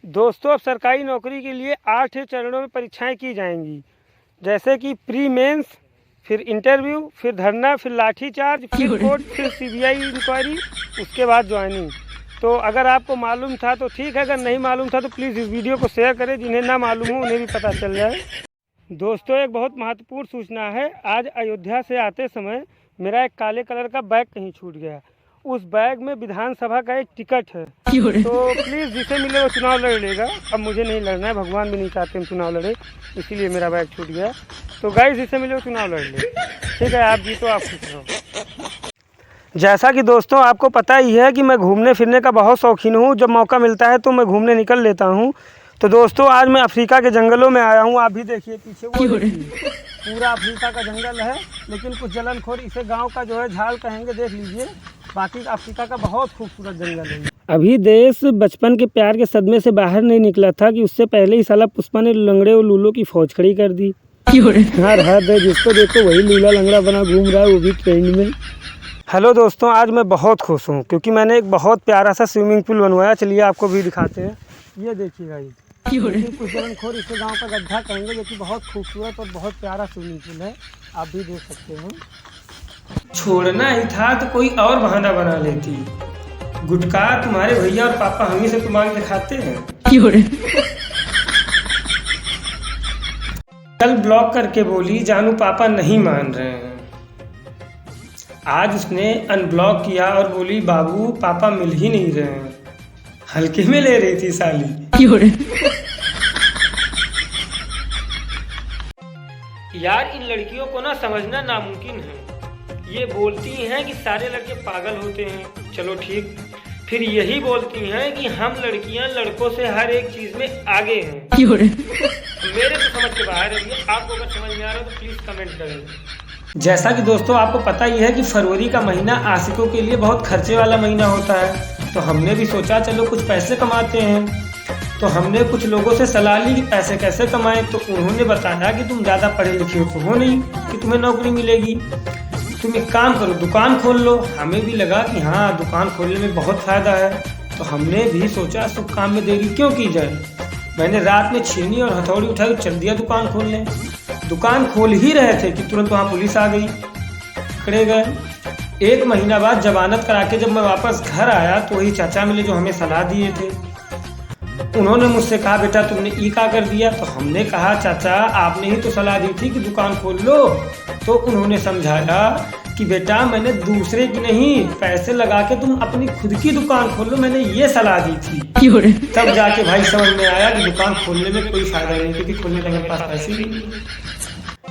दोस्तों, अब सरकारी नौकरी के लिए 8 चरणों में परीक्षाएं की जाएंगी, जैसे कि प्री मेंस, फिर इंटरव्यू, फिर धरना, फिर लाठीचार्ज, फिर कोर्ट, फिर सीबीआई इंक्वायरी, उसके बाद ज्वाइनिंग। तो अगर आपको मालूम था तो ठीक है, अगर नहीं मालूम था तो प्लीज़ इस वीडियो को शेयर करें, जिन्हें ना मालूम हो उन्हें भी पता चल जाए। दोस्तों, एक बहुत महत्वपूर्ण सूचना है। आज अयोध्या से आते समय मेरा एक काले कलर का बैग कहीं छूट गया। उस बैग में विधानसभा का एक टिकट है, तो प्लीज़ जिसे मिले वो चुनाव लड़ लेगा। अब मुझे नहीं लड़ना है, भगवान भी नहीं चाहते हम चुनाव लड़े, इसीलिए मेरा बैग छूट गया। तो गाइस, जिसे मिले वो चुनाव लड़ ले, ठीक है? आप जीतो, आप खुश रहो। जैसा कि दोस्तों आपको पता ही है कि मैं घूमने फिरने का बहुत शौकीन हूँ। जब मौका मिलता है तो मैं घूमने निकल लेता हूँ। तो दोस्तों, आज मैं अफ्रीका के जंगलों में आया हूँ। आप भी देखिए पीछे, वो देखिए, पूरा अफ्रीका का जंगल है। लेकिन कुछ जलनखोर इसे गांव का जो है झाड़ कहेंगे, देख लीजिए। बाकी अफ्रीका का बहुत खूबसूरत जंगल है। अभी देश बचपन के प्यार के सदमे से बाहर नहीं निकला था कि उससे पहले ही साला पुष्पा ने लंगड़े और लूलों की फौज खड़ी कर दी। हर हद है, जिसको देखो वही लूला लंगड़ा बना घूम रहा है, वो भी ट्रेंड में। हेलो दोस्तों, आज मैं बहुत खुश हूँ क्योंकि मैंने एक बहुत प्यारा सा स्विमिंग पूल बनवाया। चलिए आपको भी दिखाते हैं। ये देखिएगा, ये कुछ जलनखोर इसे गांव का गड्ढा कहेंगे, जो कि बहुत खूबसूरत और बहुत प्यारा स्विमिंग पूल है। आप भी देख सकते हैं। छोड़ना ही था तो कोई और बहाना बना लेती। गुटखा तुम्हारे भैया और पापा हम ही से तुम आगे दिखाते हैं। कल ब्लॉक करके बोली जानू पापा नहीं मान रहे हैं। आज उसने अनब्लॉक किया और बोली बाबू पापा मिल ही नहीं रहे हैं। हल्के में ले रही थी साली। यार, इन लड़कियों को ना समझना नामुमकिन है। ये बोलती हैं कि सारे लड़के पागल होते हैं, चलो ठीक। फिर यही बोलती हैं कि हम लड़कियां लड़कों से हर एक चीज में आगे हैं। मेरे तो समझ के बाहर है। आपको अगर समझ में आ रहा है तो प्लीज कमेंट करें। जैसा कि दोस्तों आपको पता ही है कि फरवरी का महीना आशिकों के लिए बहुत खर्चे वाला महीना होता है। तो हमने भी सोचा चलो कुछ पैसे कमाते हैं। तो हमने कुछ लोगों से सलाह ली कि पैसे कैसे कमाएं। तो उन्होंने बताया कि तुम ज़्यादा पढ़े लिखे हो नहीं कि तुम्हें नौकरी मिलेगी। तुम एक काम करो, दुकान खोल लो। हमें भी लगा कि हाँ, दुकान खोलने में बहुत फ़ायदा है। तो हमने भी सोचा शुभ काम में देरी क्यों की जाए। मैंने रात में छीनी और हथौड़ी उठाकर चल दिया दुकान खोलने। दुकान खोल ही रहे थे कि तुरंत वहाँ पुलिस आ गई, पकड़े गए। 1 महीना बाद जमानत करा के जब मैं वापस घर आया तो वही चाचा मिले जो हमें सलाह दिए थे। उन्होंने मुझसे कहा बेटा तुमने ये क्या कर दिया। तो हमने कहा चाचा आपने ही तो सलाह दी थी कि दुकान खोल लो। तो उन्होंने समझाया कि बेटा मैंने दूसरे की नहीं, पैसे लगा के तुम अपनी खुद की दुकान खोल लो, मैंने ये सलाह दी थी। तब जाके भाई समझ में आया कि दुकान खोलने में कोई फायदा नहीं, क्योंकि खोलने का मेरे पास पैसे ही नहीं।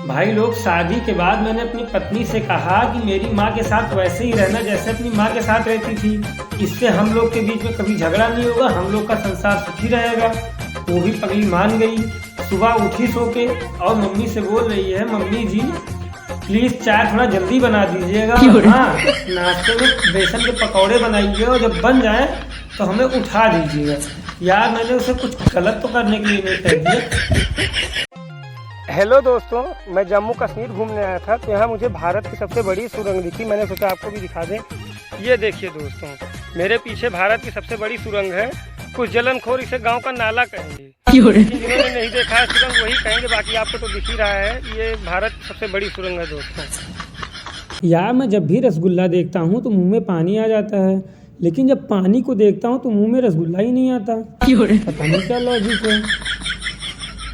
भाई लोग, शादी के बाद मैंने अपनी पत्नी से कहा कि मेरी माँ के साथ वैसे ही रहना जैसे अपनी माँ के साथ रहती थी। इससे हम लोग के बीच में कभी झगड़ा नहीं होगा, हम लोग का संसार सुखी रहेगा। वो भी पगली मान गई। सुबह उठी सो के और मम्मी से बोल रही है, मम्मी जी प्लीज़ चाय थोड़ा जल्दी बना दीजिएगा। हाँ, नाश्ते में बेसन के पकौड़े बनाइए और जब बन जाए तो हमें उठा दीजिएगा। यार, मैंने उसे कुछ गलत तो करने के लिए नहीं कह दिया। हेलो दोस्तों, मैं जम्मू कश्मीर घूमने आया था। तो यहाँ मुझे भारत की सबसे बड़ी सुरंग दिखी। मैंने सोचा आपको भी दिखा दें। ये देखिए दोस्तों, मेरे पीछे भारत की सबसे बड़ी सुरंग है। कुछ जलनखोर इसे गांव का नाला कहेंगे, जिन्होंने नहीं देखा है सुरंग वही कहेंगे। बाकी आपको तो दिख ही रहा है, ये भारत की सबसे बड़ी सुरंग है दोस्तों। यार, मैं जब भी रसगुल्ला देखता हूँ तो मुँह में पानी आ जाता है, लेकिन जब पानी को देखता हूँ तो मुँह में रसगुल्ला ही नहीं आता। पता नहीं क्या लॉजिक है।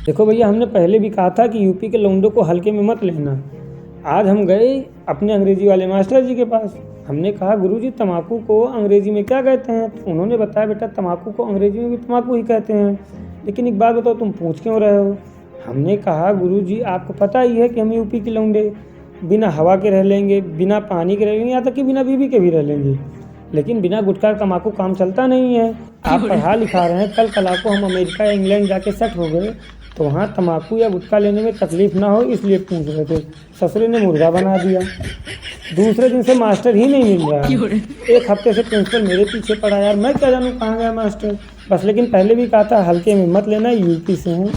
देखो भैया, हमने पहले भी कहा था कि यूपी के लौंडों को हल्के में मत लेना। आज हम गए अपने अंग्रेजी वाले मास्टर जी के पास। हमने कहा गुरुजी तम्बाकू को अंग्रेजी में क्या कहते हैं। तो उन्होंने बताया बेटा तम्बाकू को अंग्रेजी में भी तम्बाकू ही कहते हैं, लेकिन एक बात बताओ तुम पूछ क्यों रहे हो। हमने कहा गुरुजी आपको पता ही है कि हम यूपी के लौंडे बिना हवा के रह लेंगे, बिना पानी के रह लेंगे, यहाँ तक कि बिना बीवी के भी रह लेंगे, लेकिन बिना गुटखा तम्बाकू काम चलता नहीं है। आप पढ़ा लिखा रहे हैं, कल को हम अमेरिका या इंग्लैंड जाके सेट हो गए तो वहाँ तम्बाकू या गुटखा लेने में तकलीफ ना हो इसलिए पूछ रहे थे। ससुरे ने मुर्गा बना दिया। दूसरे दिन से मास्टर ही नहीं मिल रहा। एक हफ्ते से प्रिंसिपल मेरे पीछे पड़ा। यार मैं क्या जानूँ कहाँ गया मास्टर। बस लेकिन पहले भी कहा था हल्के में मत लेना, यूपी से हूँ।